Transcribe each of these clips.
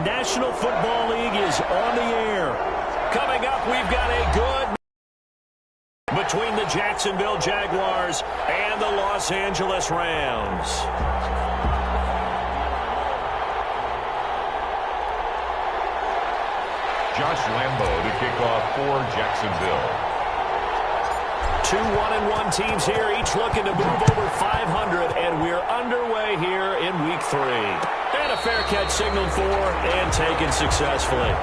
National Football League is on the air. Coming up, we've got a good between the Jacksonville Jaguars and the Los Angeles Rams. Josh Lambo to kick off for Jacksonville. 2-1-1 teams here, each looking to move over 500, and we're underway here in Week 3. And a fair catch signaled for and taken successfully.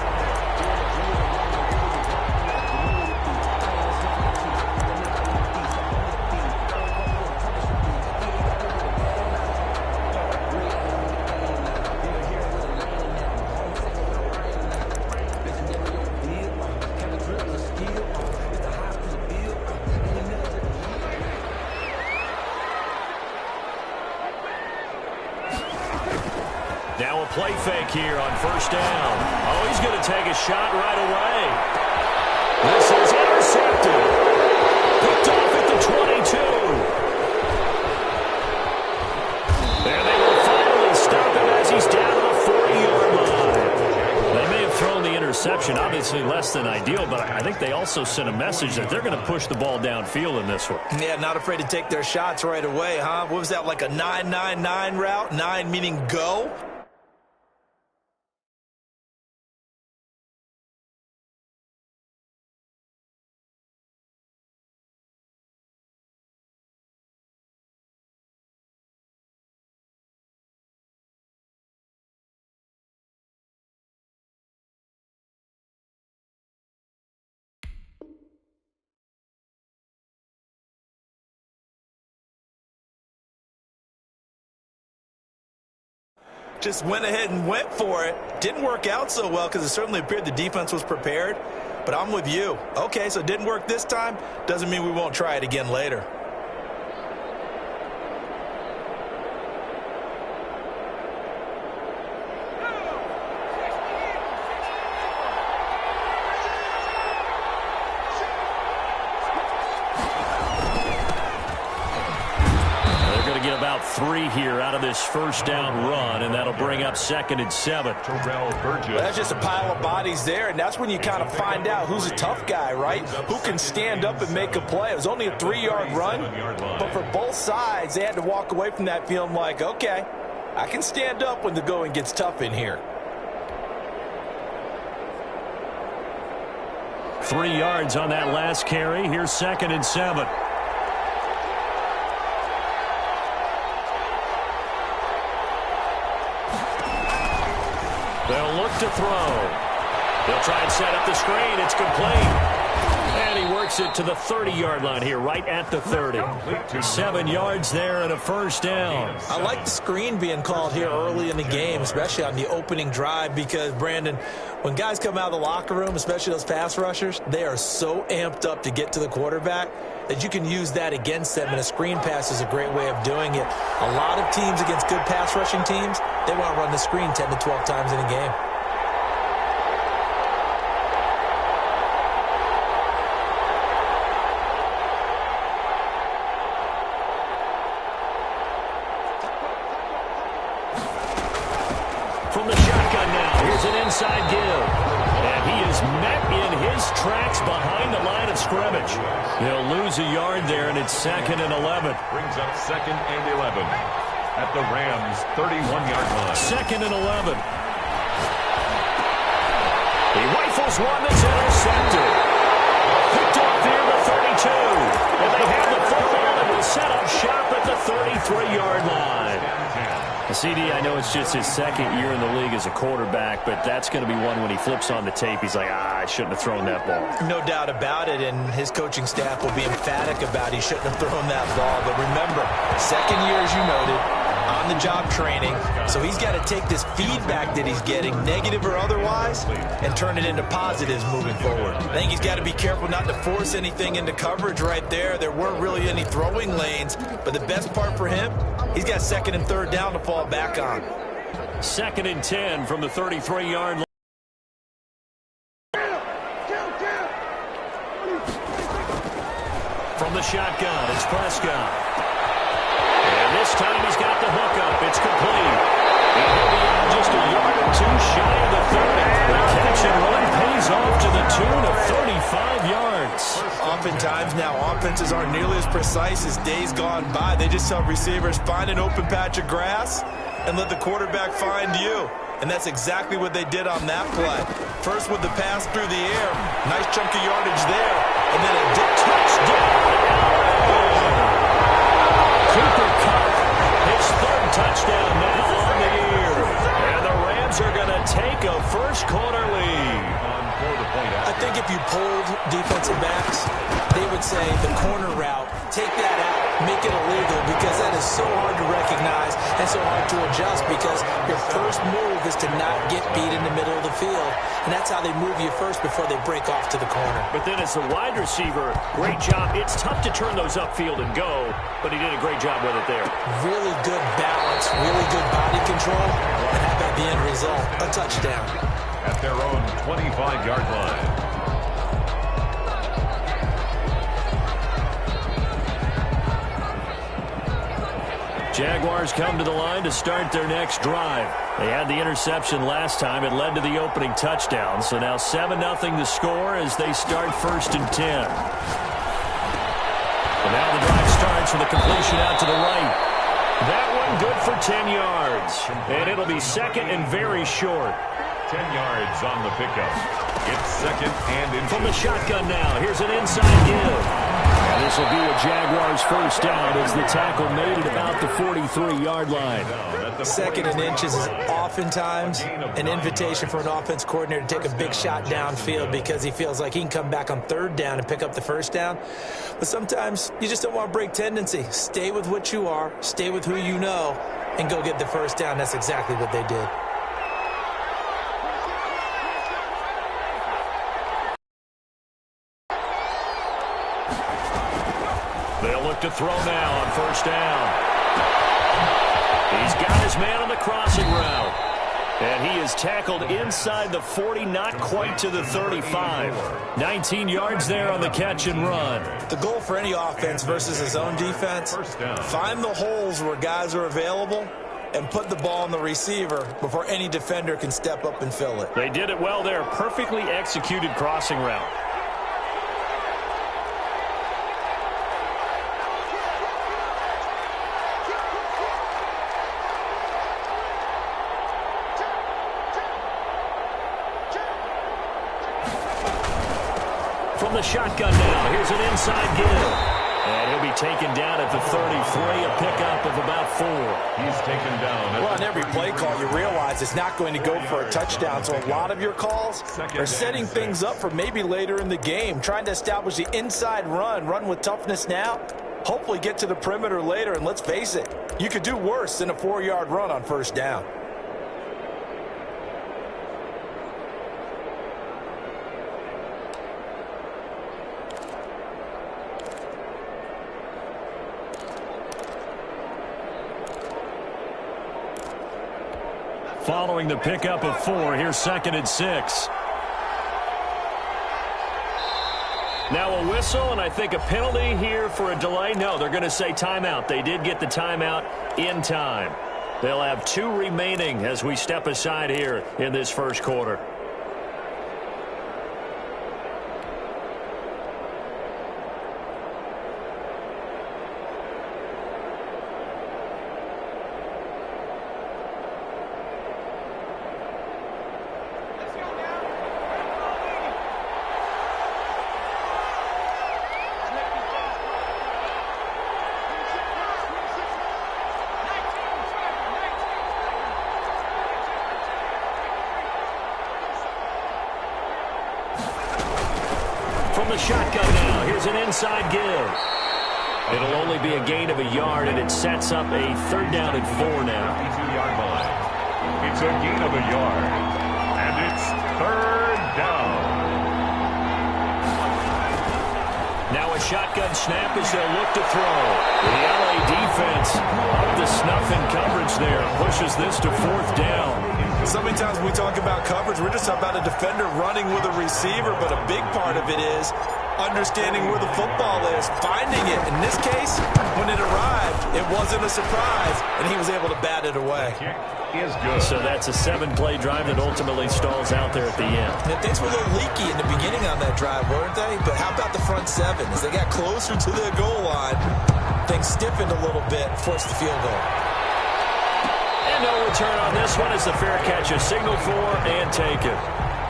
Now a play fake here on first down. Oh, he's going to take a shot right away. This is intercepted. Picked off at the 22. And they will finally stop him as he's down to the 40-yard line. They may have thrown the interception, obviously less than ideal, but I think they also sent a message that they're going to push the ball downfield in this one. Yeah, not afraid to take their shots right away, huh? What was that, like a 9-9-9 route? 9 meaning go? Just went ahead and went for it. Didn't work out so well because it certainly appeared the defense was prepared. But I'm with you. Okay, so it didn't work this time. Doesn't mean we won't try it again later. About 3 here out of this first down run, and that'll bring up 2nd and 7. That's just a pile of bodies there, and that's when you kind of find out who's a tough guy, right? Who can stand up and make a play. It was only a 3-yard run, but for both sides, they had to walk away from that feeling like, okay, I can stand up when the going gets tough in here. 3 yards on that last carry. Here's 2nd and 7. They'll look to throw. They'll try and set up the screen. It's complete. And he works it to the 30-yard line here, right at the 30. 7 yards there and a first down. I like the screen being called here early in the game, especially on the opening drive, because, Brandon, when guys come out of the locker room, especially those pass rushers, they are so amped up to get to the quarterback that you can use that against them, and a screen pass is a great way of doing it. A lot of teams against good pass rushing teams, they want to run the screen 10 to 12 times in a game. From the shotgun now, here's an inside give. And he is met in his tracks behind the line of scrimmage. He'll lose a yard there, and it's 2nd and 11. Brings up 2nd and 11 at the Rams' 31-yard line. 2nd and 11. He rifles one that's intercepted. Picked off near the 32. And they have the football and will set up shop at the 33-yard line. CD, I know it's just his 2nd year in the league as a quarterback, but that's going to be one when he flips on the tape, he's like, I shouldn't have thrown that ball. No doubt about it, and his coaching staff will be emphatic about he shouldn't have thrown that ball. But remember, 2nd year, as you noted, on-the-job training, so he's got to take this feedback that he's getting, negative or otherwise, and turn it into positives moving forward. I think he's got to be careful not to force anything into coverage right there. There weren't really any throwing lanes, but the best part for him, he's got 2nd and 3rd down to fall back on. 2nd and 10 from the 33-yard line. From the shotgun, it's Prescott. And this time he's got the hookup. It's complete. And he'll be out just a yard or two shy of the 30. The catch and run pays off to the tune of 35 yards. Oftentimes now, offenses aren't nearly as precise as days gone by. They just tell receivers, find an open patch of grass and let the quarterback find you. And that's exactly what they did on that play. First with the pass through the air. Nice chunk of yardage there. And then a dip touchdown. Cooper Kupp, his third touchdown now on the year. And the Rams are going to take a first-quarter lead. I think if you polled defensive backs, they would say the corner route, take that out, make it illegal, because that is so hard to recognize and so hard to adjust, because your first move is to not get beat in the middle of the field. And that's how they move you first before they break off to the corner. But then as a wide receiver, great job. It's tough to turn those upfield and go, but he did a great job with it there. Really good balance, really good body control, and how about the end result? A touchdown. At their own 25-yard line. Jaguars come to the line to start their next drive. They had the interception last time. It led to the opening touchdown. So now 7-0 to score as they start 1st and 10. And now the drive starts with a completion out to the right. That one good for 10 yards. And it'll be second and very short. 10 yards on the pickup. It's second and in. From the shotgun now. Here's an inside give. And this will be a Jaguars first down as the tackle made at about the 43-yard line. Second and inches is oftentimes an invitation for an offense coordinator to take a big shot downfield because he feels like he can come back on 3rd down and pick up the first down. But sometimes you just don't want to break tendency. Stay with what you are, stay with who you know, and go get the first down. That's exactly what they did. They'll look to throw now on 1st down. He's got his man on the crossing route. And he is tackled inside the 40, not quite to the 35. 19 yards there on the catch and run. The goal for any offense versus his own defense, find the holes where guys are available and put the ball on the receiver before any defender can step up and fill it. They did it well there. Perfectly executed crossing route. From the shotgun now, here's an inside give. And he'll be taken down at the 33, a pickup of about 4. He's taken down. Well, on every play call, you realize it's not going to go for a touchdown. So a lot of your calls are setting things up for maybe later in the game, trying to establish the inside run with toughness now, hopefully get to the perimeter later. And let's face it, you could do worse than a 4-yard run on 1st down. Following the pickup of 4, here's 2nd and 6. Now a whistle, and I think a penalty here for a delay. No, they're going to say timeout. They did get the timeout in time. They'll have 2 remaining as we step aside here in this first quarter. From the shotgun now, here's an inside give. It'll only be a gain of a yard, and it sets up a 3rd down and 4 now. 52-yard line. It's a gain of a yard, and it's 3rd down. Now a shotgun snap as they'll look to throw. The LA defense up to snuff in coverage there, pushes this to 4th down. So many times when we talk about coverage, we're just talking about a defender running with a receiver, but a big part of it is understanding where the football is, finding it. In this case, when it arrived, it wasn't a surprise, and he was able to bat it away. Is good. So that's a 7-play drive that ultimately stalls out there at the end. Now, things were a little leaky in the beginning on that drive, weren't they? But how about the front 7? As they got closer to the goal line, things stiffened a little bit, forced the field goal. And no return on this one as the fair catch is signaled for and taken.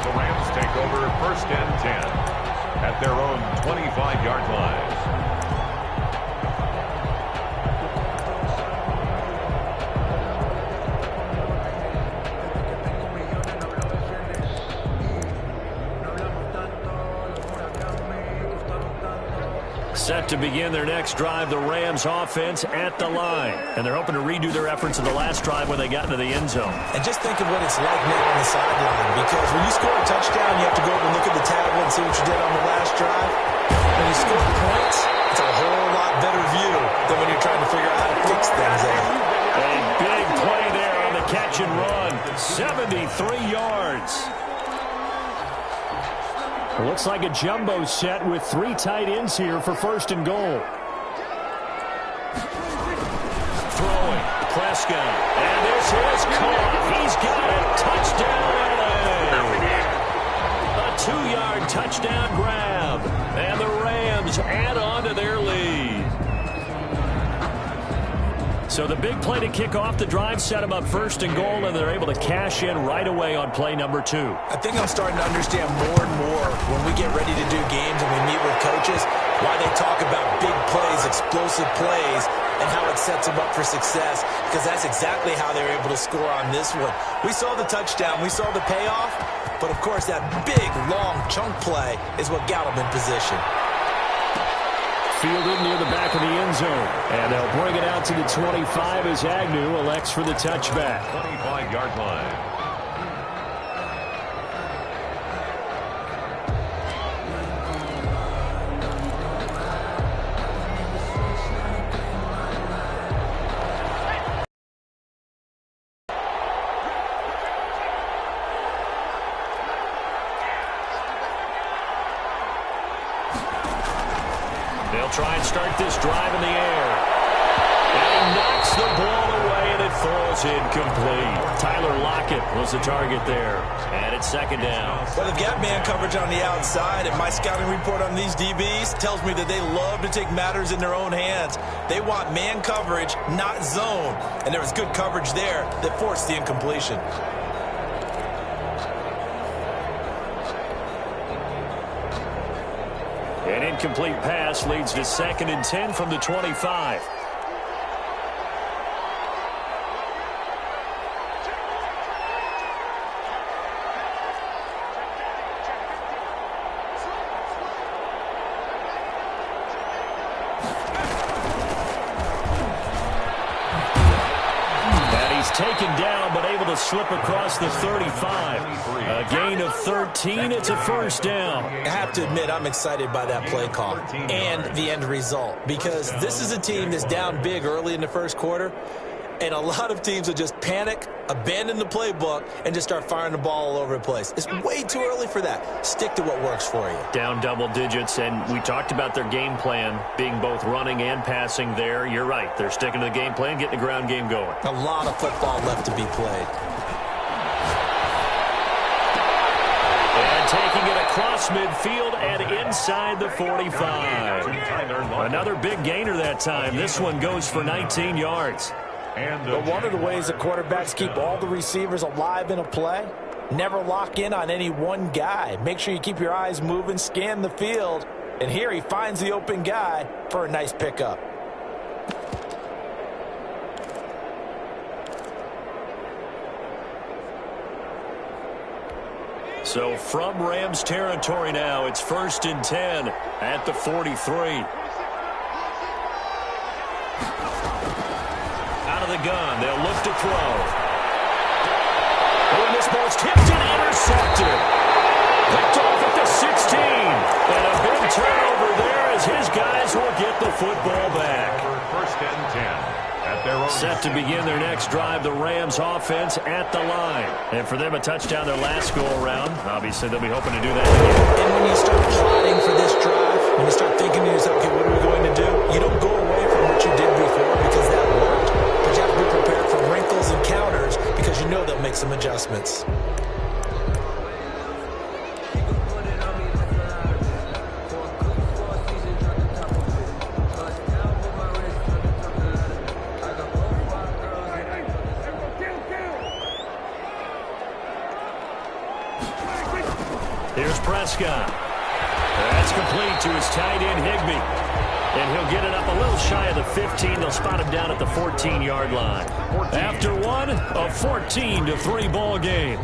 The Rams take over 1st and 10 at their own 25-yard line. Set to begin their next drive, the Rams offense at the line. And they're hoping to redo their efforts in the last drive when they got into the end zone. And just think of what it's like now on the sideline, because when you score a touchdown, you have to go over and look at the tablet and see what you did on the last drive. When you score points, it's a whole lot better view than when you're trying to figure out how to fix things out. A big play there on the catch and run. 73 yards. It looks like a jumbo set with 3 tight ends here for 1st and goal. Throwing, Prescott, and this is caught. He's got it. Touchdown, LA. A 2-yard touchdown grab, and the Rams add on to their lead. So the big play to kick off the drive set them up 1st and goal, and they're able to cash in right away on play number 2. I think I'm starting to understand more and more when we get ready to do games and we meet with coaches why they talk about big plays, explosive plays, and how it sets them up for success, because that's exactly how they were able to score on this one. We saw the touchdown, we saw the payoff, but of course that big, long chunk play is what got them in position. Fielded near the back of the end zone. And they'll bring it out to the 25 as Agnew elects for the touchback. 25-yard line. They'll try and start this drive in the air. And he knocks the ball away, and it falls incomplete. Tyler Lockett was the target there. And it's 2nd down. Well, they've got man coverage on the outside, and my scouting report on these DBs tells me that they love to take matters in their own hands. They want man coverage, not zone. And there was good coverage there that forced the incompletion. An incomplete pass leads to 2nd and 10 from the 25. Taken down, but able to slip across the 35. A gain of 13. It's a 1st down. I have to admit, I'm excited by that play call and the end result, because this is a team that's down big early in the 1st quarter, and a lot of teams will just panic, abandon the playbook, and just start firing the ball all over the place. It's way too early for that. Stick to what works for you. Down double digits, and we talked about their game plan being both running and passing there. You're right. They're sticking to the game plan, getting the ground game going. A lot of football left to be played. And taking it across midfield and inside the 45. Another big gainer that time. This one goes for 19 yards. But one of the ways the quarterbacks keep all the receivers alive in a play, never lock in on any one guy. Make sure you keep your eyes moving, scan the field, and here he finds the open guy for a nice pickup. So from Rams territory now, it's 1st and 10 at the 43. Out of the gun, they'll look to throw. Oh, and this ball's tipped and intercepted. Picked off at the 16. And a big turnover there as his guys will get the football back. 1st and 10. Set to begin their next drive, the Rams offense at the line. And for them, a touchdown their last go-around. Obviously, they'll be hoping to do that again. And when you start plotting for this drive, when you start thinking to yourself, okay, what are we going to do? You don't go away from what you did before because that worked. But you have to be prepared for wrinkles and counters because you know they'll make some adjustments. Here's Prescott. That's complete to his tight end, Higbee. And he'll get it up a little shy of the 15. They'll spot him down at the 14-yard line. After one, a 14-3 ball game.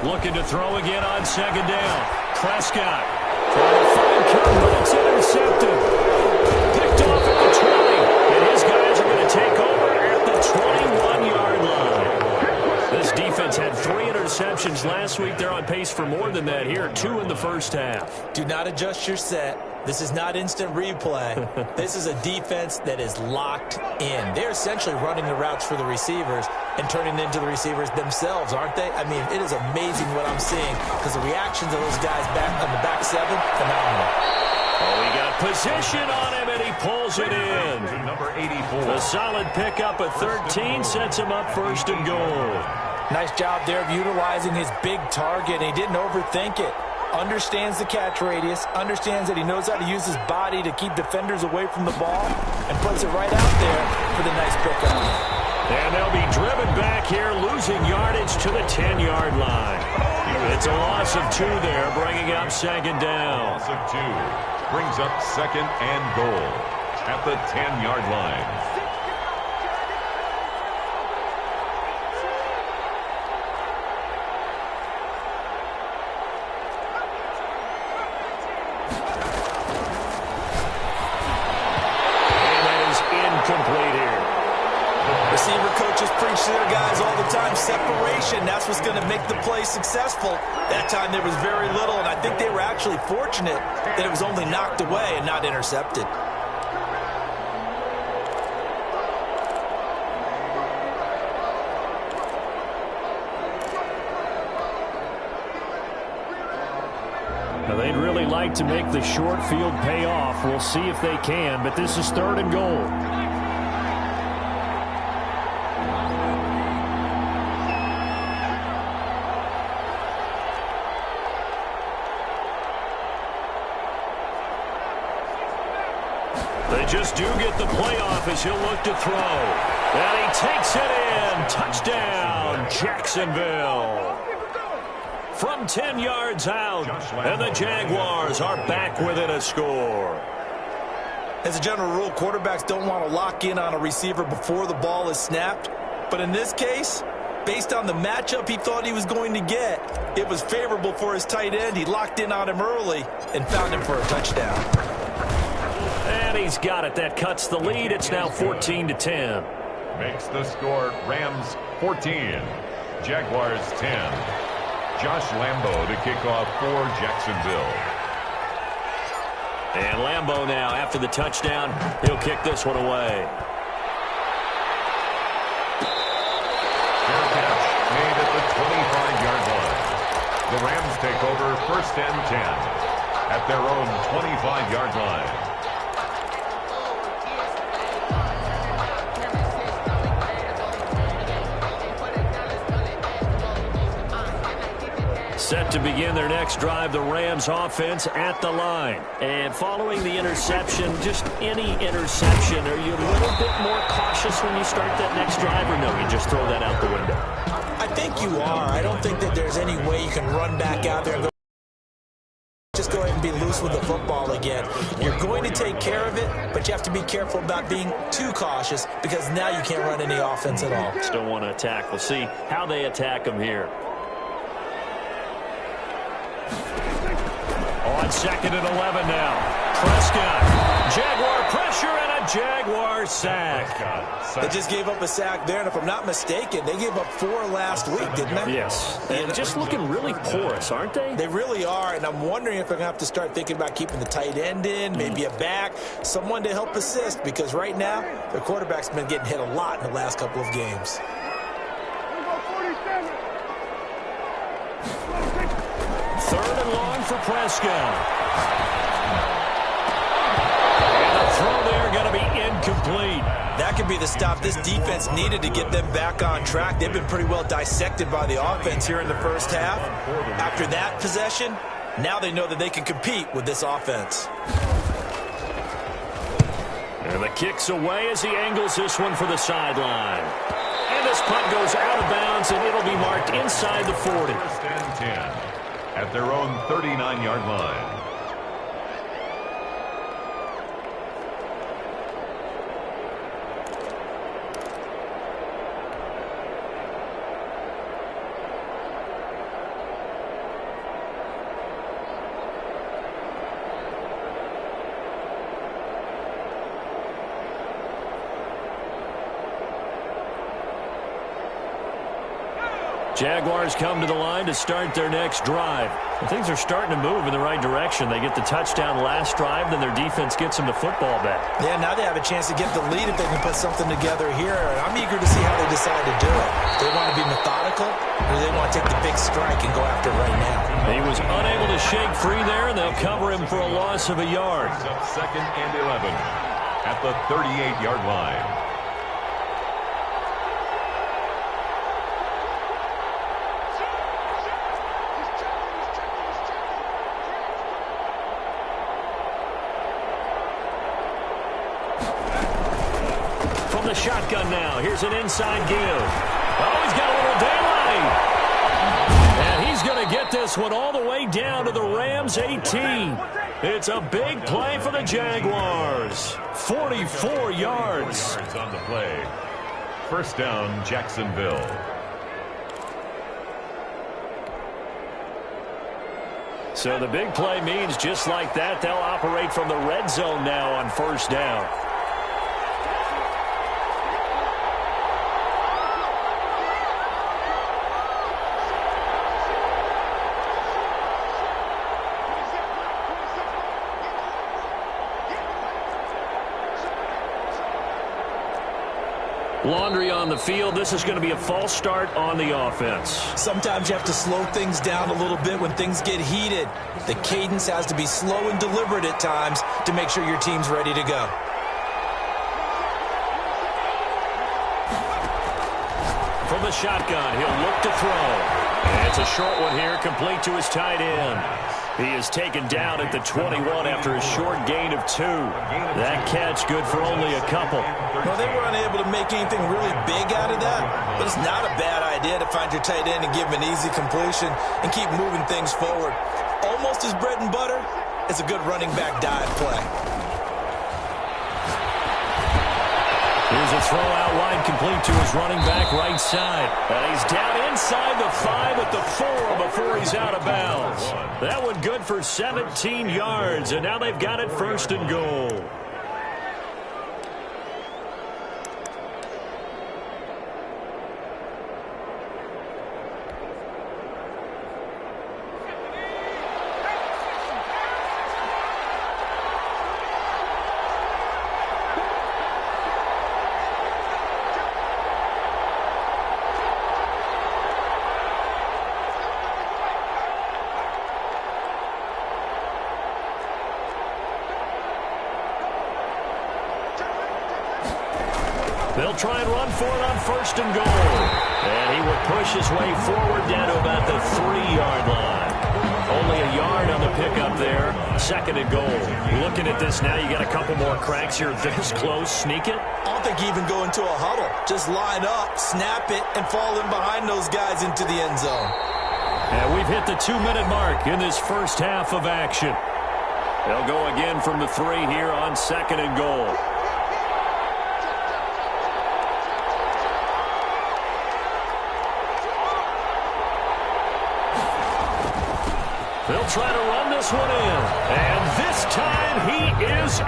Looking to throw again on second down. Prescott trying to find Kirk, but it's intercepted. Picked off at the 20, and his guys are going to take over at the 21-yard line. This defense had 3 interceptions last week. They're on pace for more than that here. 2 in the first half. Do not adjust your set. This is not instant replay. This is a defense that is locked in. They're essentially running the routes for the receivers and turning into the receivers themselves, aren't they? I mean, it is amazing what I'm seeing because the reactions of those guys back on the back 7, phenomenal. Oh, he got position on him, and he pulls it in. Number 84. A solid pickup at 13 sets him up first and goal. Nice job there of utilizing his big target. He didn't overthink it. Understands the catch radius, understands that he knows how to use his body to keep defenders away from the ball, and puts it right out there for the nice pickup. And they'll be driven back here, losing yardage to the 10-yard line. It's a loss of 2 there, bringing up second down. Loss of 2 brings up second and goal at the 10-yard line. Receiver coaches preach to their guys all the time, separation, that's what's going to make the play successful. That time there was very little, and I think they were actually fortunate that it was only knocked away and not intercepted. Now, they'd really like to make the short field pay off. We'll see if they can, but this is third and goal. They just do get the playoff as he'll look to throw. And he takes it in. Touchdown, Jacksonville. From 10 yards out, and the Jaguars are back within a score. As a general rule, quarterbacks don't want to lock in on a receiver before the ball is snapped. But in this case, based on the matchup he thought he was going to get, it was favorable for his tight end. He locked in on him early and found him for a touchdown. And he's got it. That cuts the lead. It's now 14-10. Makes the score Rams 14, Jaguars 10. Josh Lambo to kick off for Jacksonville. And Lambo now, after the touchdown, he'll kick this one away. Fair catch made at the 25-yard line. The Rams take over first and 10 at their own 25-yard line. Set to begin their next drive, the Rams offense at the line. And following the interception, just any interception, are you a little bit more cautious when you start that next drive, or no, you just throw that out the window? I think you are. I don't think that there's any way you can run back out there and go, just go ahead and be loose with the football again. You're going to take care of it, but you have to be careful about being too cautious because now you can't run any offense at all. Still want to attack. We'll see how they attack them here. On On 2nd and 11 now. Prescott. Jaguar pressure and a Jaguar sack. They just gave up a sack there, and if I'm not mistaken, they gave up 4 last week, didn't they? Yes. And just looking really porous, aren't they? They really are, and I'm wondering if they're going to have to start thinking about keeping the tight end in, maybe a back, someone to help assist, because right now, their quarterback's been getting hit a lot in the last couple of games. Third and long for Prescott. And the throw there going to be incomplete. That could be the stop this defense needed to get them back on track. They've been pretty well dissected by the offense here in the first half. After that possession, now they know that they can compete with this offense. And the kick's away as he angles this one for the sideline. And this punt goes out of bounds, and it'll be marked inside the 40. First and 10 at their own 39-yard line. Jaguars come to the line to start their next drive. Well, things are starting to move in the right direction. They get the touchdown last drive, then their defense gets them the football back. Yeah, now they have a chance to get the lead if they can put something together here. And I'm eager to see how they decide to do it. Do they want to be methodical, or do they want to take the big strike and go after it right now? He was unable to shake free there, and they'll cover him for a loss of a yard. Up 2nd and 11 at the 38-yard line. Shotgun now. Here's an inside give. Oh, he's got a little daylight. And he's going to get this one all the way down to the Rams 18. It's a big play for the Jaguars. 44 yards. On the play. First down, Jacksonville. So the big play means just like that, they'll operate from the red zone now on first down. Laundry on the field. This is going to be a false start on the offense. Sometimes you have to slow things down a little bit when things get heated. The cadence has to be slow and deliberate at times to make sure your team's ready to go. From the shotgun, he'll look to throw. And it's a short one here, complete to his tight end. He is taken down at the 21 after a short gain of 2. That catch good for only a couple. Well, they were unable to make anything really big out of that, but it's not a bad idea to find your tight end and give him an easy completion and keep moving things forward. Almost as bread and butter as a good running back dive play. Here's a throw out wide, complete to his running back right side. And he's down inside the 5 at the 4 before he's out of bounds. That one good for 17 yards, and now they've got it first and goal. They'll try and run for it on first and goal. And he will push his way forward down to about the 3-yard line. Only a yard on the pickup there. Second and goal. Looking at this now, you got a couple more cracks here this close. Sneak it? I don't think you even go into a huddle. Just line up, snap it, and fall in behind those guys into the end zone. And we've hit the 2-minute mark in this first half of action. They'll go again from the 3 here on second and goal. They'll try to run this one in. And this time he is in.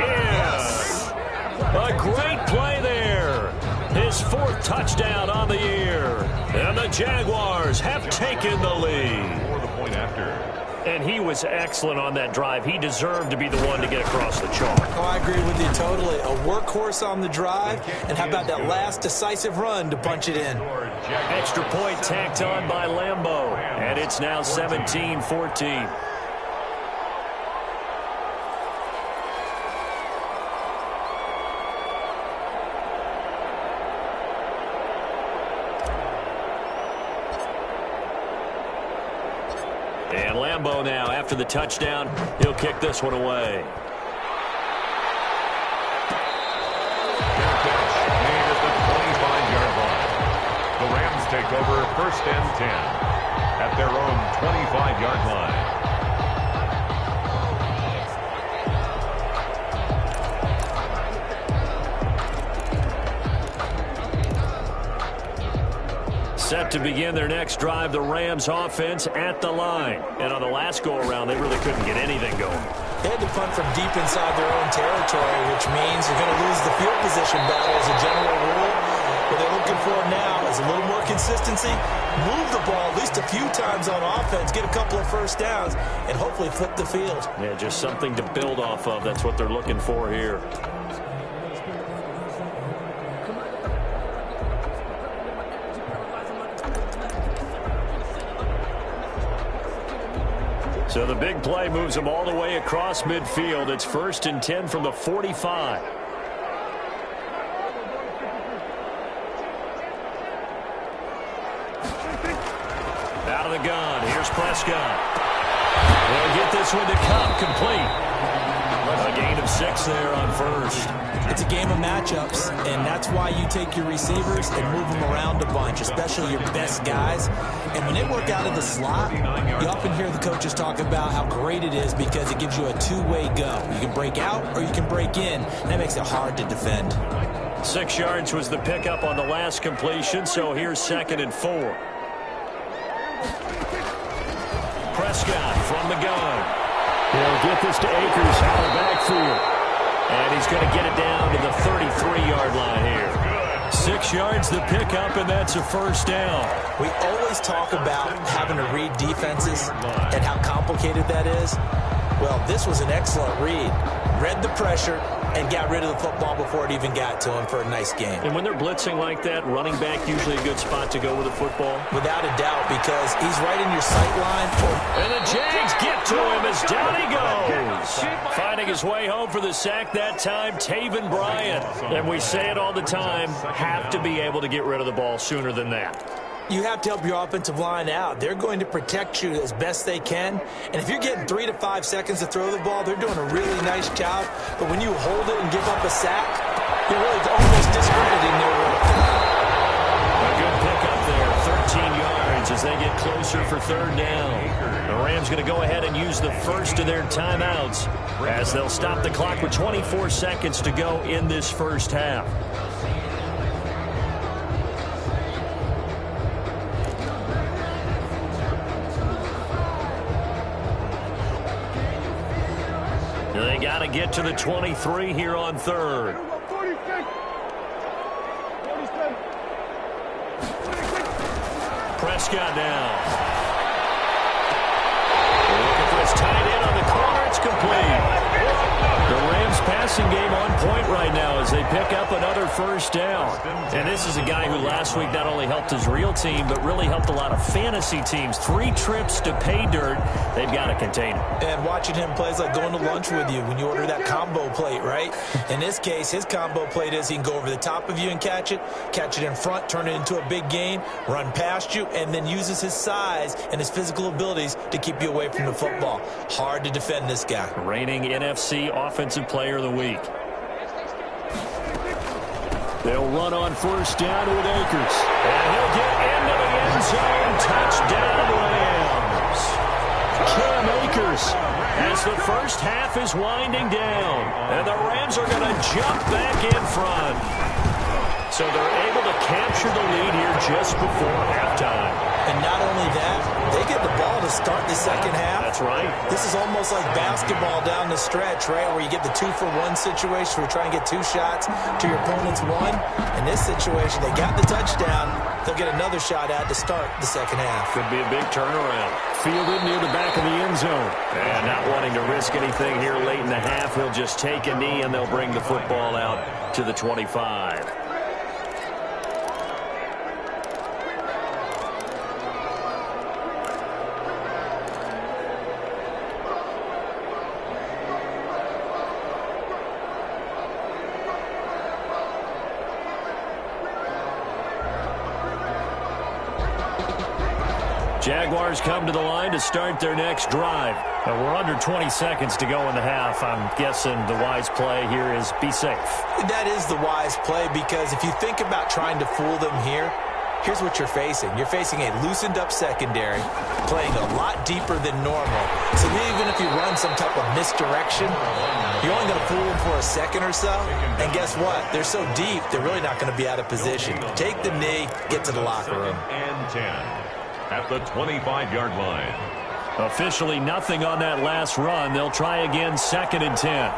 A great play there. His 4th touchdown on the year. And the Jaguars have taken the lead. For the point after. And he was excellent on that drive. He deserved to be the one to get across the chalk. Oh, I agree with you totally. A workhorse on the drive. And how about that last decisive run to punch it in? Extra point tacked on by Lambeau. And it's now 17-14. And Lambeau now, after the touchdown, he'll kick this one away. Made at the 25-yard line. The Rams take over 1st and 10 at their own 25-yard line. Set to begin their next drive, the Rams offense at the line. And on the last go-around, they really couldn't get anything going. They had to punt from deep inside their own territory, which means you're going to lose the field position battle as a general rule. What they're looking for now is a little more consistency, move the ball at least a few times on offense, get a couple of first downs, and hopefully flip the field. Yeah, just something to build off of. That's what they're looking for here. So the big play moves them all the way across midfield. It's 1st and 10 from the 45. Out of the gun. Here's Prescott. They'll get this one to Cup complete. A gain of 6 there on 1st. It's a game of matchups, and that's why you take your receivers and move them around a bunch, especially your best guys. And when they work out of the slot, you often hear the coaches talk about how great it is because it gives you a two-way go. You can break out or you can break in. That makes it hard to defend. 6 yards was the pickup on the last completion, so here's 2nd and 4. Prescott from the gun. He'll get this to Akers out of the backfield. And he's going to get it down to the 33-yard line here. 6 yards the pickup, and that's a 1st down. We always talk about having to read defenses and how complicated that is. Well, this was an excellent read. Read the pressure and got rid of the football before it even got to him for a nice game. And when they're blitzing like that, running back usually a good spot to go with the football? Without a doubt, because he's right in your sight line. And the Jags get to him as down he goes. Finding his way home for the sack that time, Taven Bryan. And we say it all the time, have to be able to get rid of the ball sooner than that. You have to help your offensive line out. They're going to protect you as best they can. And if you're getting 3 to 5 seconds to throw the ball, they're doing a really nice job. But when you hold it and give up a sack, you're really almost discrediting their work. A good pickup there, 13 yards as they get closer for 3rd down. The Rams going to go ahead and use the first of their timeouts as they'll stop the clock with 24 seconds to go in this first half. They got to get to the 23 here on 3rd. Prescott now. Looking for his tight end on the corner. It's complete. The Rams passing game on point right now as they pick up another 1st down. And this is a guy who last week not only helped his real team, but really helped a lot of fantasy teams. 3 trips to pay dirt. They've got to contain him. And watching him play is like going to lunch with you when you order that combo plate, right? In this case, his combo plate is he can go over the top of you and catch it in front, turn it into a big gain, run past you, and then uses his size and his physical abilities to keep you away from the football. Hard to defend this guy. Reigning NFC Offensive Player of the Week. They'll run on 1st down with Akers. And he'll get into the end zone. Touchdown, Rams. Cam Akers as the first half is winding down. And the Rams are going to jump back in front. So they're able to capture the lead here just before halftime. And not only that, they get the ball to start the second half. That's right. This is almost like basketball down the stretch, right, where you get the 2-for-1 situation where you try and get 2 shots to your opponent's 1. In this situation, they got the touchdown. They'll get another shot out to start the second half. Could be a big turnaround. Fielded near the back of the end zone. And not wanting to risk anything here late in the half, he'll just take a knee, and they'll bring the football out to the 25. Jaguars come to the line to start their next drive. We're under 20 seconds to go in the half. I'm guessing the wise play here is be safe. That is the wise play, because if you think about trying to fool them here, here's what you're facing. You're facing a loosened up secondary, playing a lot deeper than normal. So even if you run some type of misdirection, you're only going to fool them for a second or so. And guess what? They're so deep, they're really not going to be out of position. Take the knee, get to the locker room. And 10 at the 25-yard line. Officially nothing on that last run. They'll try again, 2nd and 10.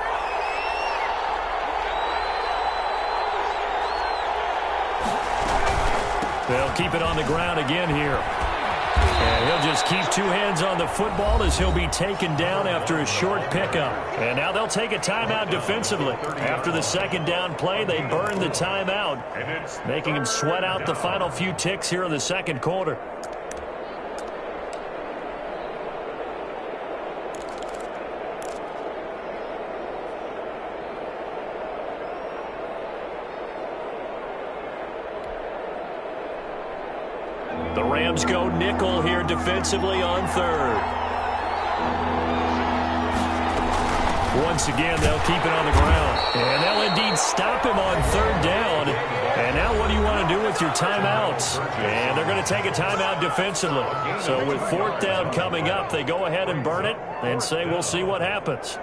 They'll keep it on the ground again here. And he'll just keep 2 hands on the football as he'll be taken down after a short pickup. And now they'll take a timeout defensively. After the second down play, they burn the timeout, making him sweat out the final few ticks here in the second quarter. The Rams go nickel here defensively on 3rd. Once again, they'll keep it on the ground. And they'll indeed stop him on 3rd down. And now what do you want to do with your timeouts? And they're going to take a timeout defensively. So with 4th down coming up, they go ahead and burn it and say we'll see what happens.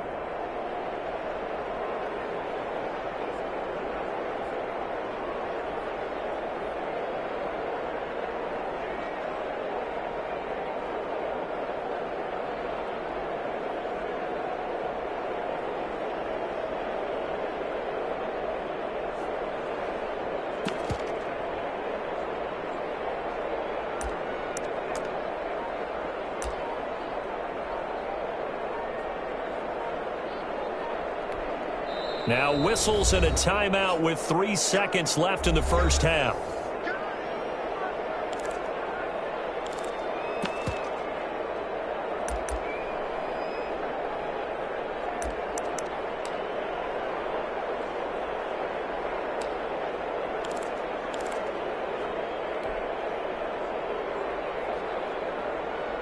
Now whistles and a timeout with 3 seconds left in the first half.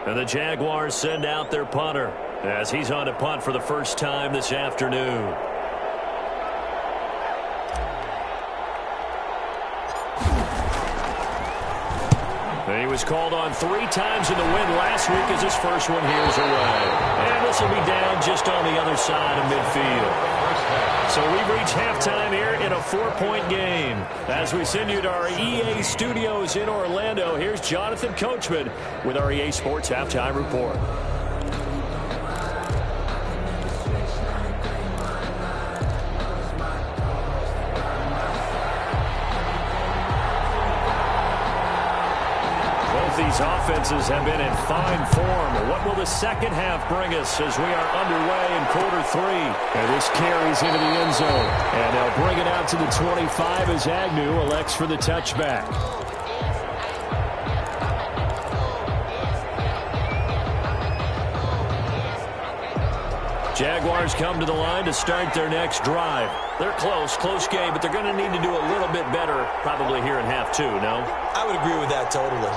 And the Jaguars send out their punter as he's on to punt for the first time this afternoon. He was called on 3 times in the win last week as his first one here is away. And this will be down just on the other side of midfield. So we've reached halftime here in a 4-point game. As we send you to our EA studios in Orlando, here's Jonathan Coachman with our EA Sports Halftime Report. These offenses have been in fine form. What will the second half bring us as we are underway in quarter 3? And this carries into the end zone. And they'll bring it out to the 25 as Agnew elects for the touchback. Jaguars come to the line to start their next drive. They're close game, but they're going to need to do a little bit better probably here in half 2, no? I would agree with that totally.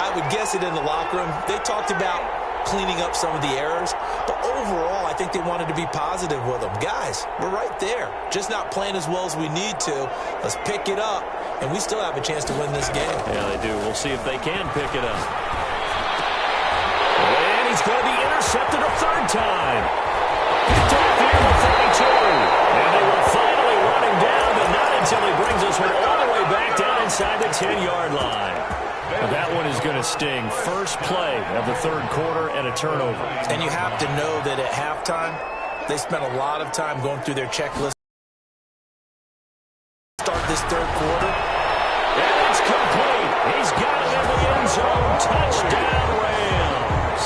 I would guess it in the locker room. They talked about cleaning up some of the errors, but overall, I think they wanted to be positive with them. Guys, we're right there. Just not playing as well as we need to. Let's pick it up, and we still have a chance to win this game. Yeah, they do. We'll see if they can pick it up. And he's going to be intercepted a 3rd time. Picked off here at the 32. And they will finally run him down, but not until he brings us all the way back 10-yard line. That one is going to sting. First play of the third quarter and a turnover. And you have to know that at halftime, they spent a lot of time going through their checklist. Start this third quarter. And it's complete. He's got it in the end zone. Touchdown, Rams.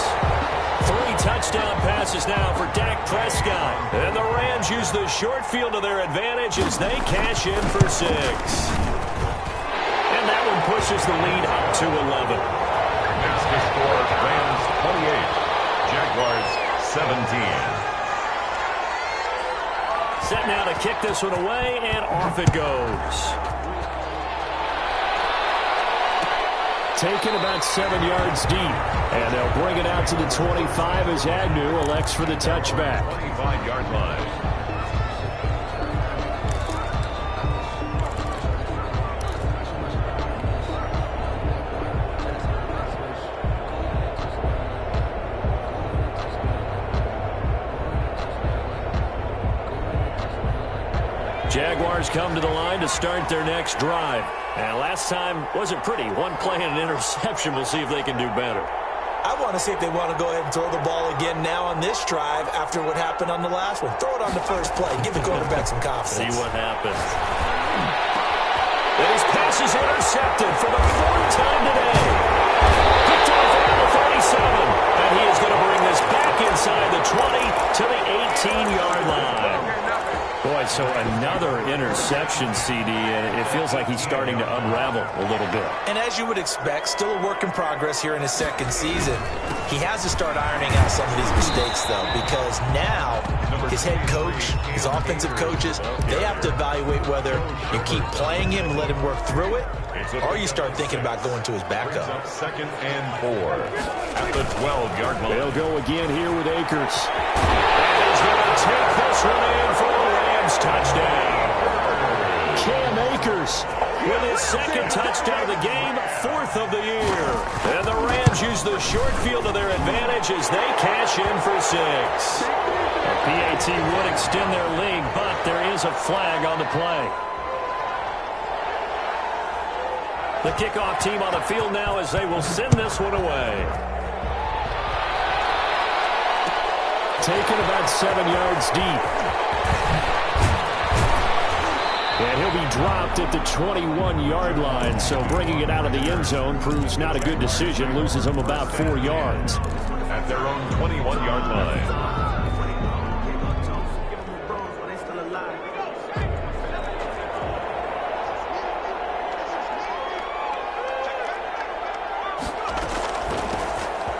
3 touchdown passes now for Dak Prescott. And the Rams use the short field to their advantage as they cash in for 6. And that one pushes the lead up to 11. That's the score. Rams 28, Jaguars 17. Set now to kick this one away, and off it goes. Taken about 7 yards deep. And they'll bring it out to the 25 as Agnew elects for the touchback. 25-yard line. Jaguars come to the line to start their next drive. And last time wasn't pretty. One play and an interception. We'll see if they can do better. I want to see if they want to go ahead and throw the ball again now on this drive after what happened on the last one. Throw it on the first play. Give the quarterback some confidence. See what happens. And his pass is intercepted for the 4th time today. Picked off around the 37. And he is going to bring this back inside the 20 to the 18-yard line. Boy, so another interception, CD, and it feels like he's starting to unravel a little bit. And as you would expect, still a work in progress here in his second season. He has to start ironing out some of these mistakes, though, because now his head coach, his offensive coaches, they have to evaluate whether you keep playing him and let him work through it, or you start thinking about going to his backup. 2nd and 4 at the 12-yard line. They'll go again here with Akers. And he's going to take this one in for the Rams touchdown. Cam Akers With his second touchdown of the game, 4th of the year. And the Rams use the short field to their advantage as they cash in for 6. The PAT would extend their lead, but there is a flag on the play. The kickoff team on the field now as they will send this one away. Taken about 7 yards deep. And he'll be dropped at the 21-yard line, so bringing it out of the end zone proves not a good decision, loses him about 4 yards. At their own 21-yard line.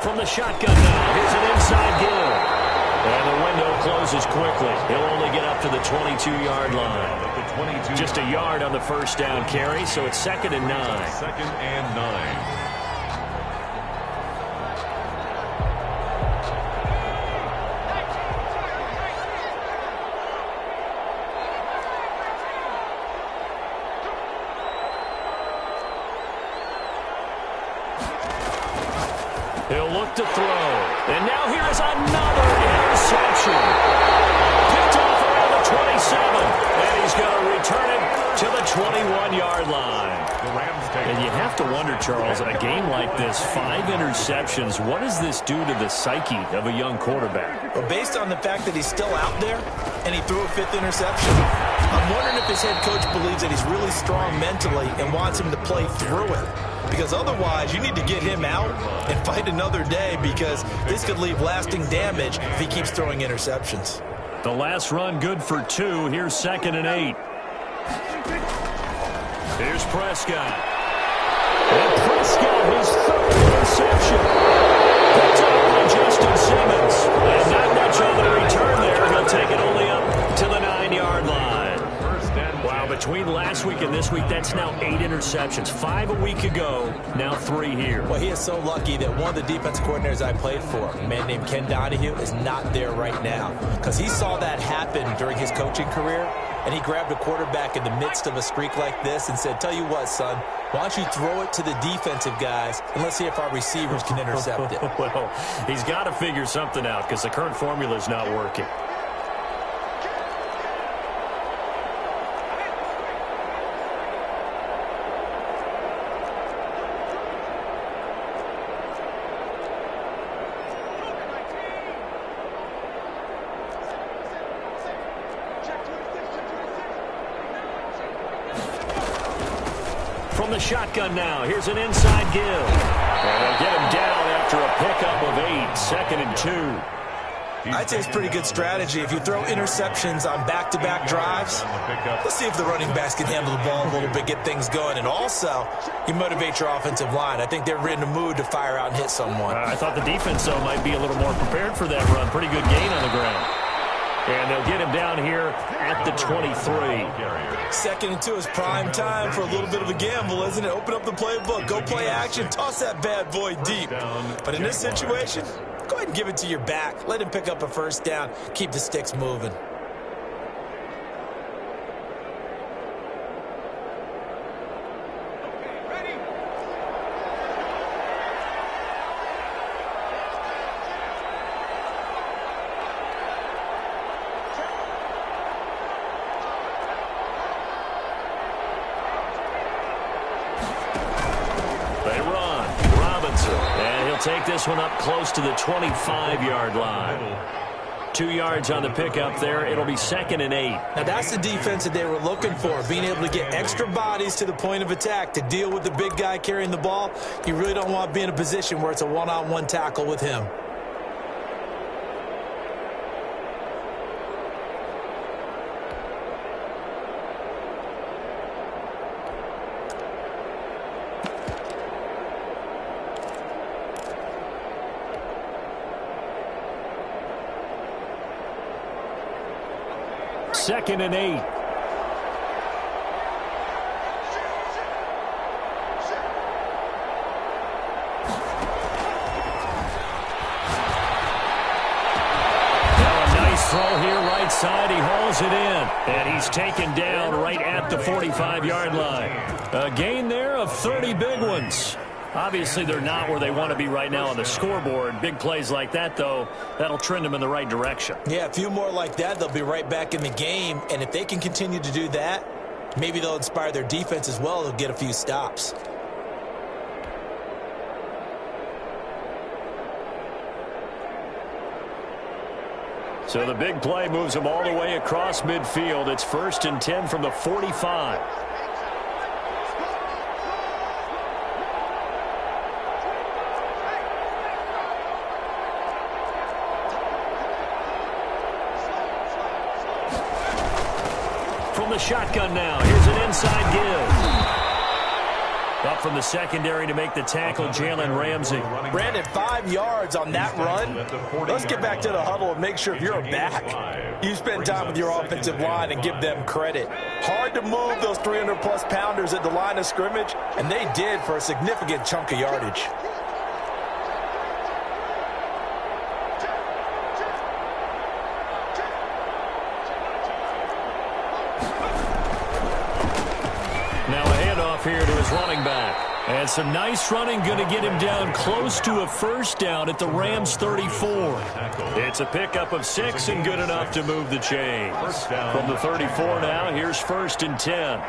From the shotgun now, here's an inside give. And the window closes quickly. He'll only get up to the 22-yard line. Just a yard on the first down carry, so it's 2nd and 9. 2nd and 9. He'll look to throw. And now here is another interception. Picked off around the 27. And he's going to return it to the 21-yard line. And you have to wonder, Charles, a game like this, 5 interceptions, what does this do to the psyche of a young quarterback? Well, based on the fact that he's still out there and he threw a 5th interception, I'm wondering if his head coach believes that he's really strong mentally and wants him to play through it. Because otherwise, you need to get him out and fight another day, because this could leave lasting damage if he keeps throwing interceptions. The last run good for 2. Here's 2nd and 8. Here's Prescott. And Prescott, his 3rd interception. Picked up by Justin Simmons. And not much on the return there. He'll take it only up to the 9-yard line. Wow, between last week and this week, that's now 8 interceptions. 5 a week ago, now 3 here. Well, he is so lucky that one of the defensive coordinators I played for, a man named Ken Donahue, is not there right now. Because he saw that happen during his coaching career, and he grabbed a quarterback in the midst of a streak like this and said, tell you what, son, why don't you throw it to the defensive guys, and let's see if our receivers can intercept it. Well, he's got to figure something out, because the current formula is not working. From the shotgun now, here's an inside give. And they'll get him down after a pickup of 8, 2nd and 2. I'd say it's pretty good strategy. If you throw interceptions on back-to-back drives, let's see if the running backs can handle the ball a little bit, get things going. And also, you motivate your offensive line. I think they're in the mood to fire out and hit someone. I thought the defense, though, might be a little more prepared for that run. Pretty good gain on the ground. And they'll get him down here at the 23. 2nd and 2 is prime time for a little bit of a gamble, isn't it? Open up the playbook, go play action, toss that bad boy deep. But in this situation, go ahead and give it to your back. Let him pick up a first down. Keep the sticks moving. Take this one up close to the 25-yard line. 2 yards on the pickup there. It'll be 2nd and 8. Now, that's the defense that they were looking for, being able to get extra bodies to the point of attack to deal with the big guy carrying the ball. You really don't want to be in a position where it's a one-on-one tackle with him. Second and 8. Throw here right side. He hauls it in. And he's taken down right at the 45-yard line. A gain there of 30 big ones. Obviously, they're not where they want to be right now on the scoreboard. Big plays like that, though, that'll trend them in the right direction. Yeah, a few more like that, they'll be right back in the game. And if they can continue to do that, maybe they'll inspire their defense as well. They'll get a few stops. So the big play moves them all the way across midfield. It's 1st and 10 from the 45. From the shotgun now, here's an inside give. Up from the secondary to make the tackle, Jalen Ramsey. Brandon, 5 yards on that run. Let's get back to the huddle and make sure if you're a back, you spend time with your offensive line and give them credit. Hard to move those 300-plus pounders at the line of scrimmage, and they did for a significant chunk of yardage. Here to his running back. And some nice running, going to get him down close to a first down at the Rams 34. It's a pickup of 6 and good enough to move the chains. From the 34 now, here's 1st and 10.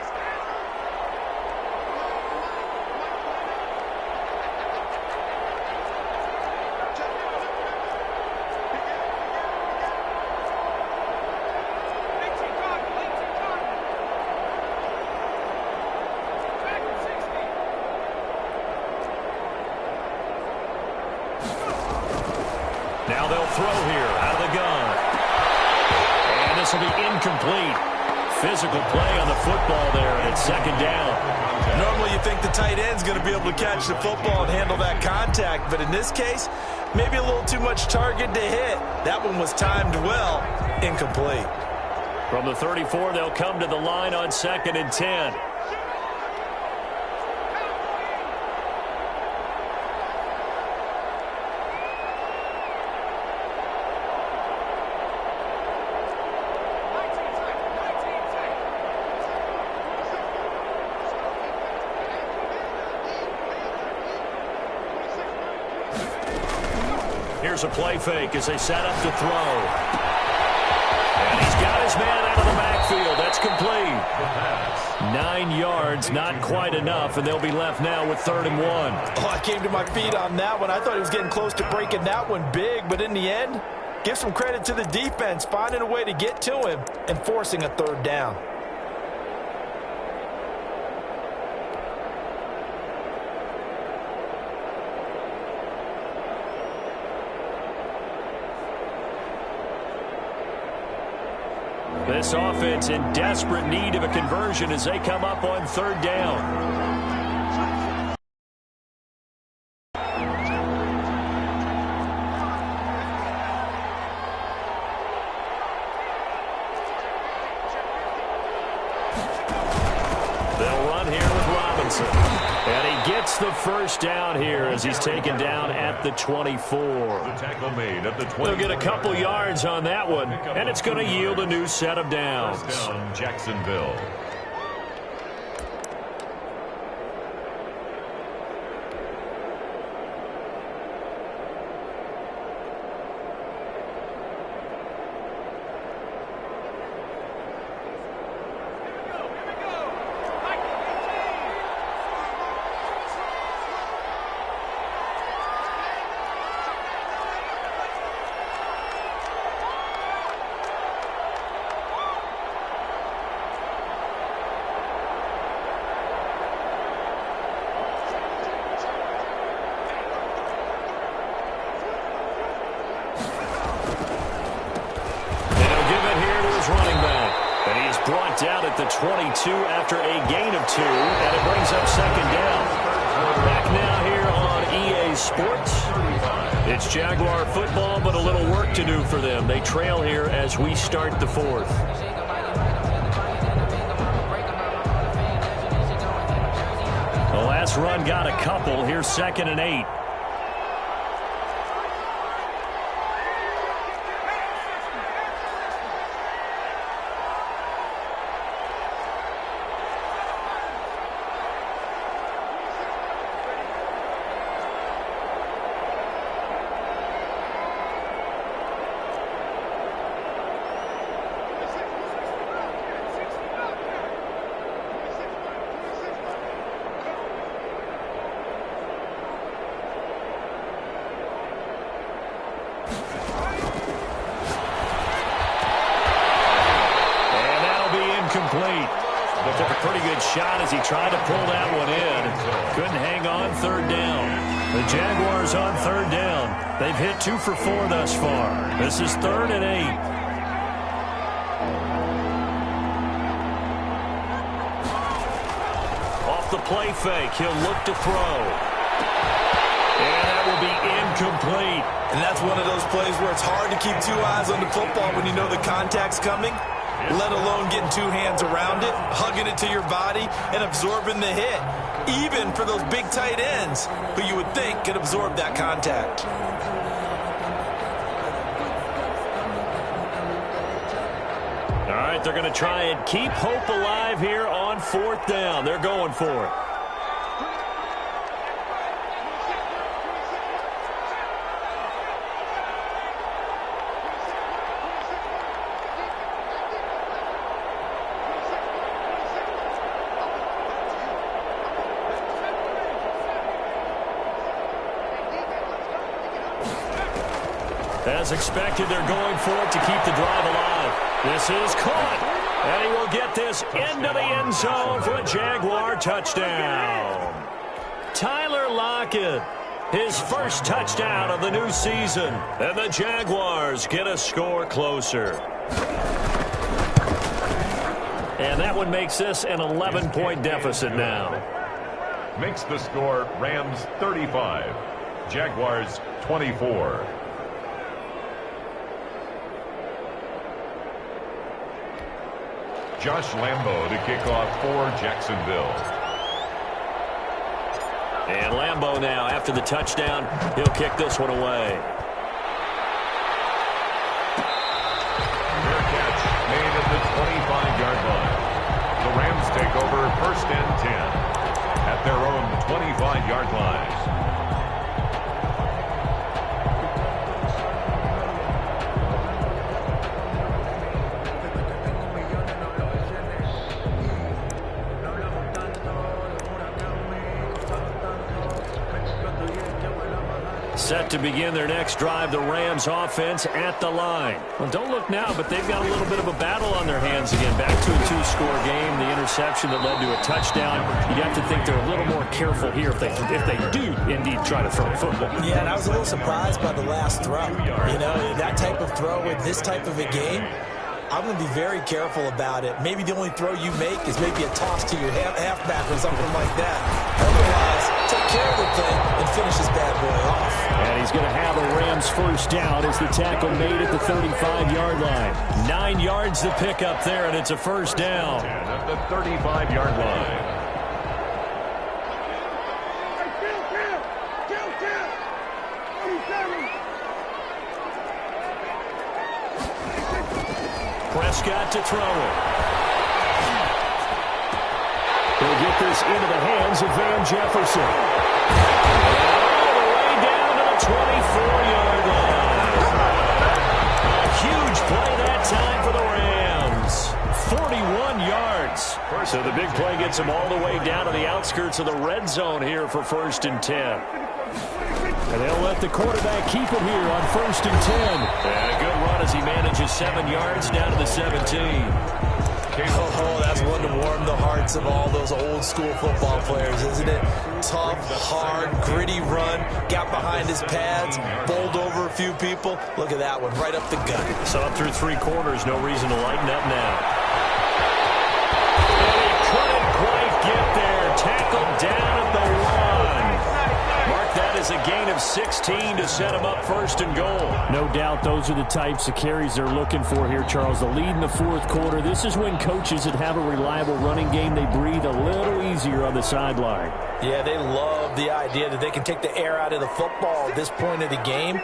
Now they'll throw here out of the gun. And this will be incomplete. Physical play on the football there, and it's 2nd down. Normally you think the tight end's going to be able to catch the football and handle that contact, but in this case, maybe a little too much target to hit. That one was timed well, incomplete. From the 34, they'll come to the line on 2nd and 10. Here's a play fake as they set up to throw. And he's got his man out of the backfield. That's complete. 9 yards, not quite enough, and they'll be left now with 3rd and 1. Oh, I came to my feet on that one. I thought he was getting close to breaking that one big, but in the end, give some credit to the defense, finding a way to get to him and forcing a 3rd down. This offense in desperate need of a conversion as they come up on third down. And he gets the first down here as he's taken down at the 24. The tackle made at the 20. They'll get a couple yards on that one, and it's going to yield a new set of downs. Down Jacksonville. Brought down at the 22 after a gain of 2, and it brings up second down. Back now here on EA Sports. It's Jaguar football, but a little work to do for them. They trail here as we start the fourth. The last run got a couple. Here's 2nd and 8. But took a pretty good shot as he tried to pull that one in. Couldn't hang on third down. The Jaguars on third down. They've hit 2 for 4 thus far. This is 3rd and 8. Off the play fake, he'll look to throw. And that will be incomplete. And that's one of those plays where it's hard to keep 2 eyes on the football when you know the contact's coming, let alone getting 2 hands around it, hugging it to your body, and absorbing the hit, even for those big tight ends who you would think could absorb that contact. All right, they're going to try and keep hope alive here on 4th down. They're going for it. As expected, they're going for it to keep the drive alive. This is caught, and he will get this into the end zone for a Jaguar touchdown. Tyler Lockett, his first touchdown of the new season, and the Jaguars get a score closer. And that one makes this an 11-point deficit now. Makes the score Rams 35, Jaguars 24. Josh Lambo to kick off for Jacksonville. And Lambo now, after the touchdown, he'll kick this one away. Fair catch made at the 25-yard line. The Rams take over 1st and 10 at their own 25-yard line. Set to begin their next drive, the Rams offense at the line. Well, don't look now, but they've got a little bit of a battle on their hands again. Back to a 2-score game, the interception that led to a touchdown. You'd have to think they're a little more careful here if they do indeed try to throw a football. Yeah, and I was a little surprised by the last throw. You know, that type of throw with this type of a game, I'm going to be very careful about it. Maybe the only throw you make is maybe a toss to your halfback or something like that. Otherwise, take care of the thing and finish this bad boy off. And he's going to have a Rams first down as the tackle made at the 35-yard line. 9 yards to pick up there, and it's a first down. At the 35-yard line. Prescott to throw it. They'll get this into the hands of Van Jefferson. All the way down to the 24-yard line. A huge play that time for the Rams. 41 yards. So the big play gets them all the way down to the outskirts of the red zone here for 1st and 10. And they'll let the quarterback keep it here on 1st and 10. And a good run as he manages 7 yards down to the 17. Oh, that's one to warm the hearts of all those old school football players, isn't it? Tough, hard, gritty run. Got behind his pads, bowled over a few people. Look at that one, right up the gut. So up through 3 quarters, no reason to lighten up now. And he couldn't quite get there. Tackled down at the 1. Mark that as a gain of 16 to set him up 1st and goal. No doubt those are the types of carries they're looking for here, Charles. The lead in the 4th quarter. This is when coaches that have a reliable running game, they breathe a little easier on the sideline. Yeah, they love the idea that they can take the air out of the football at this point of the game.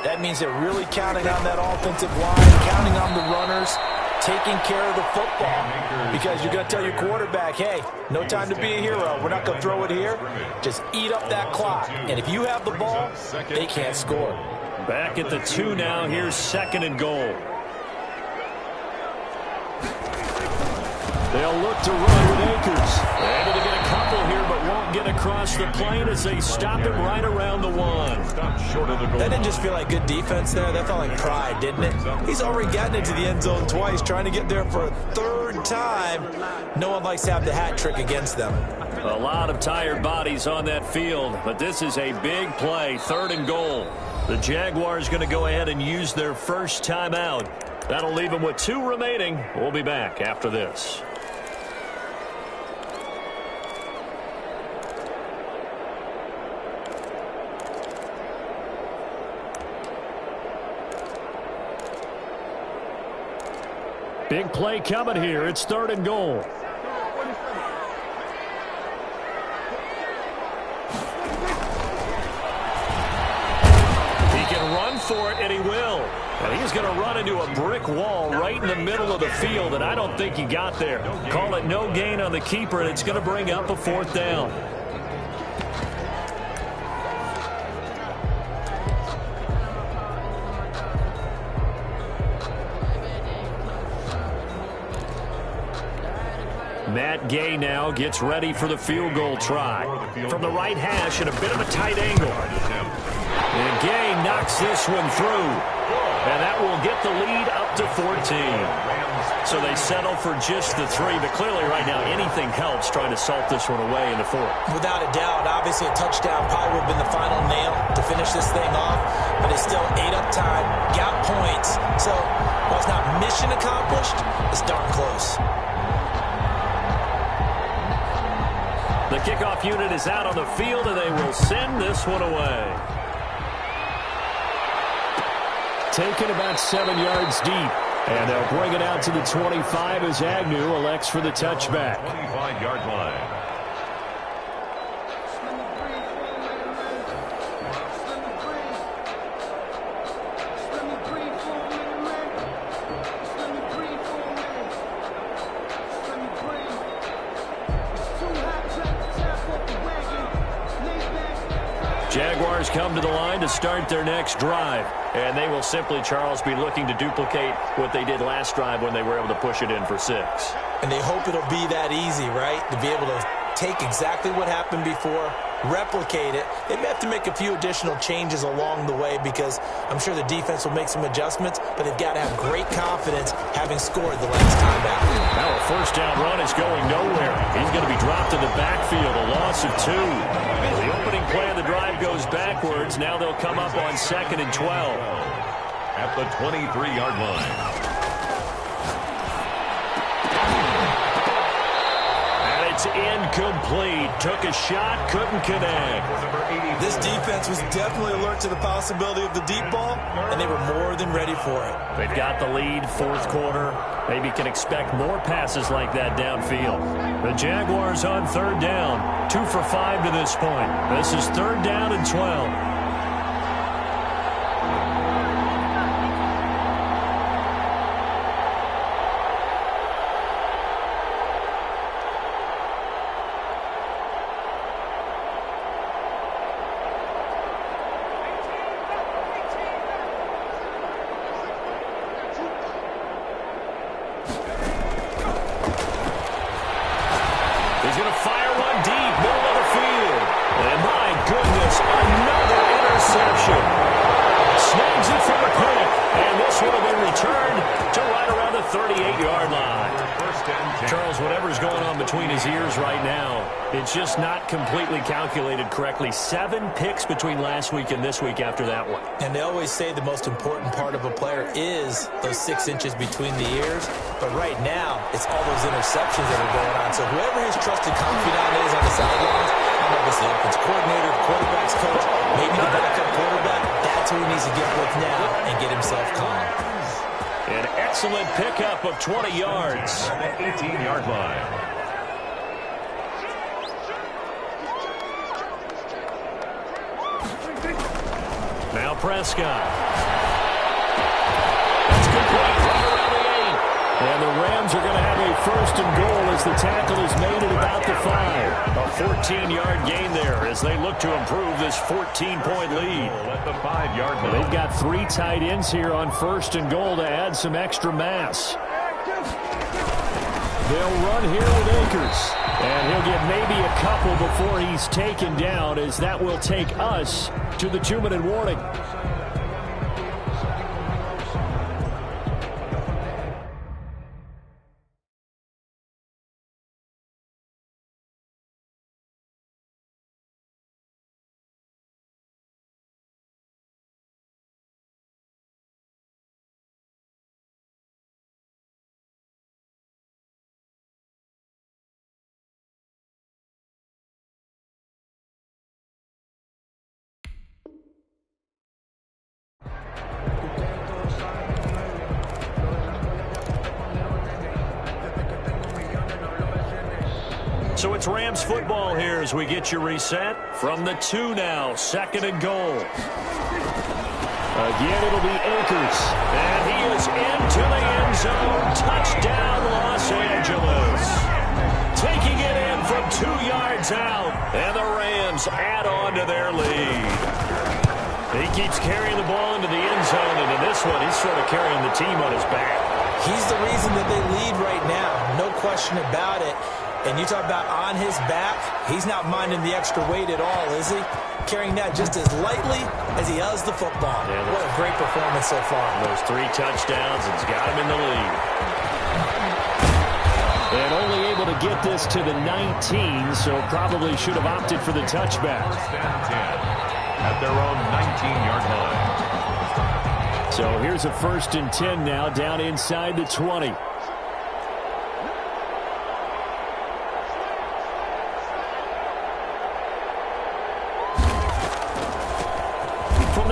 That means they're really counting on that offensive line, counting on the runners, taking care of the football. Because you're going to tell your quarterback, hey, no time to be a hero. We're not going to throw it here. Just eat up that clock. And if you have the ball, they can't score. Back at the 2 now. Here's 2nd and goal. They'll look to run with Akers. They're able to get a couple here, but won't get across the plane as they stop him right around the 1. Short of the goal. That didn't just feel like good defense there. That felt like pride, didn't it? He's already gotten into the end zone twice, trying to get there for a 3rd time. No one likes to have the hat trick against them. A lot of tired bodies on that field, but this is a big play, 3rd and goal. The Jaguars going to go ahead and use their first timeout. That'll leave them with 2 remaining. We'll be back after this. Big play coming here. It's 3rd and goal. He can run for it, and he will. And he's going to run into a brick wall right in the middle of the field, and I don't think he got there. Call it no gain on the keeper, and it's going to bring up a 4th down. Matt Gay now gets ready for the field goal try. From the right hash at a bit of a tight angle. And Gay knocks this one through. And that will get the lead up to 14. So they settle for just the 3. But clearly right now anything helps trying to salt this one away in the 4th. Without a doubt, obviously a touchdown probably would have been the final nail to finish this thing off. But it's still ate up time, got points. So while it's not mission accomplished, it's darn close. The kickoff unit is out on the field, and they will send this one away. Taken about 7 yards deep. And they'll bring it out to the 25 as Agnew elects for the touchback. 25-yard line. Jaguars come to the line to start their next drive. And they will simply, Charles, be looking to duplicate what they did last drive when they were able to push it in for 6. And they hope it'll be that easy, right? To be able to take exactly what happened before, replicate it. They may have to make a few additional changes along the way because I'm sure the defense will make some adjustments, but they've got to have great confidence having scored the last time out. Now a first down run is going nowhere. He's going to be dropped in the backfield, a loss of 2. The opening play of the drive goes backwards. Now they'll come up on 2nd and 12. At the 23-yard line. incomplete. Took a shot, couldn't connect. This defense was definitely alert to the possibility of the deep ball, and they were more than ready for it. They've got the lead, fourth quarter. Maybe can expect more passes like that downfield. The Jaguars on third down. 2 for 5 to this point. This is third down and 12. It's just not completely calculated correctly. 7 picks between last week and this week after that one. And they always say the most important part of a player is those 6 inches between the ears. But right now, it's all those interceptions that are going on. So whoever his trusted confidant is on the sidelines, I don't know if it's the offense coordinator, the quarterback's coach, maybe the backup quarterback, that's who he needs to get with now and get himself calm. An excellent pickup of 20 yards. At the 18-yard line. Now Prescott. That's complete right around the 8. And the Rams are going to have a first and goal as the tackle is made at about the 5. A 14-yard gain there as they look to improve this 14-point lead. At the 5-yard line. They've got 3 tight ends here on first and goal to add some extra mass. They'll run here with Akers. And he'll get maybe a couple before he's taken down, as that will take us to the 2-minute warning. So it's Rams football here as we get you reset. From the 2 now, second and goal. Again, it'll be Akers. And he is into the end zone. Touchdown, Los Angeles. Taking it in from 2 yards out. And the Rams add on to their lead. He keeps carrying the ball into the end zone. And in this one, he's sort of carrying the team on his back. He's the reason that they lead right now. No question about it. And you talk about on his back, he's not minding the extra weight at all, is he? Carrying that just as lightly as he does the football. Yeah, what a great performance so far. Those 3 touchdowns, it's got him in the lead. And only able to get this to the 19, so probably should have opted for the touchback. First and 10 at their own 19-yard line. So here's a first and 10 now, down inside the 20.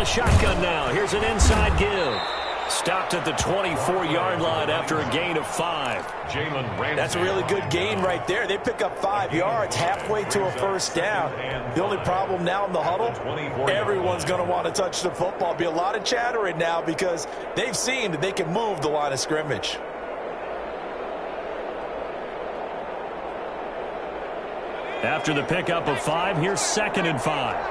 Shotgun now. Here's an inside give. Stopped at the 24-yard line after a gain of 5. Jalen Ramsey. That's a really good gain right there. They pick up 5 yards halfway to a first down. The only problem now in the huddle, everyone's going to want to touch the football. Be a lot of chattering now because they've seen that they can move the line of scrimmage. After the pickup of 5, here's second and 5.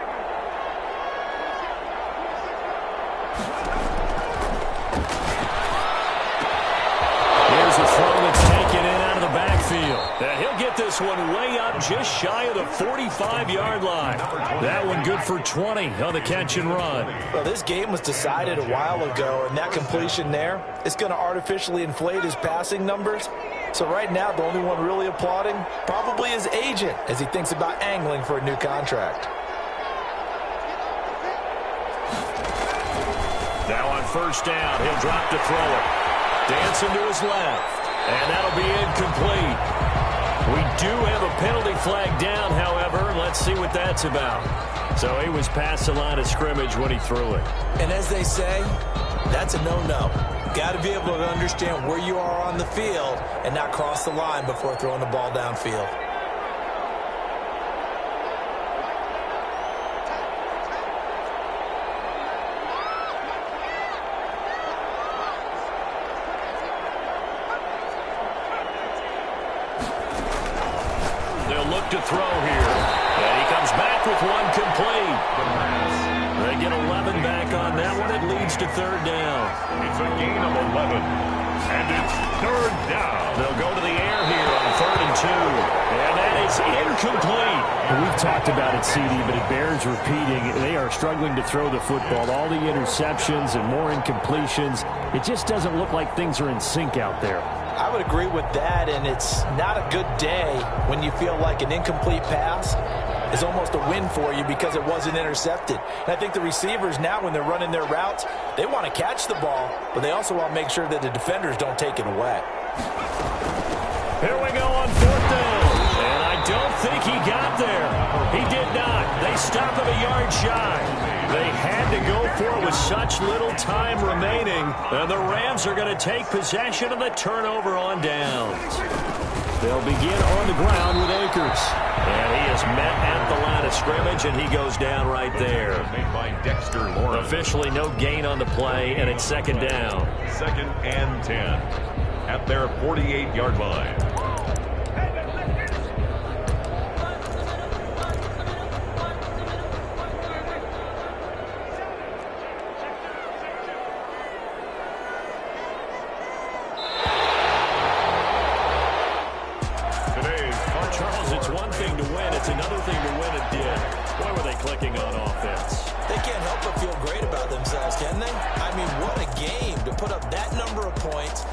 Here's a throw that's taken in out of the backfield. And he'll get this one way up just shy of the 45-yard line. That one good for 20 on the catch and run. Well, this game was decided a while ago, and that completion there is going to artificially inflate his passing numbers. So right now, the only one really applauding probably his agent as he thinks about angling for a new contract. Now on first down, he'll drop to throw it. Dancing to his left, and that'll be incomplete. We do have a penalty flag down, however. Let's see what that's about. So he was past the line of scrimmage when he threw it. And as they say, that's a no-no. Got to be able to understand where you are on the field and not cross the line before throwing the ball downfield. They'll look to throw here. And he comes back with one complete. They get 11 back on that one. It leads to third down. It's a gain of 11. And it's third down. They'll go to the air here on 3rd and 2. And that is incomplete. We've talked about it, CD, but it bears repeating. They are struggling to throw the football. All the interceptions and more incompletions. It just doesn't look like things are in sync out there. I would agree with that, and it's not a good day when you feel like an incomplete pass is almost a win for you because it wasn't intercepted. And I think the receivers now, when they're running their routes, they want to catch the ball, but they also want to make sure that the defenders don't take it away. Here we go on 4th down. And I don't think he got there. He did not. They stop him a yard shy. They had to go for it with such little time remaining. And the Rams are going to take possession of the turnover on downs. They'll begin on the ground with Akers. And he is met at the line of scrimmage, and he goes down right there. Made by Dexter Lawrence. Officially no gain on the play, and it's 2nd down. 2nd and 10 at their 48-yard line. Charles, it's one thing to win. It's another thing to win it did. Boy, were they clicking on offense. They can't help but feel great about themselves, can they? I mean, what a game to put up that number of points.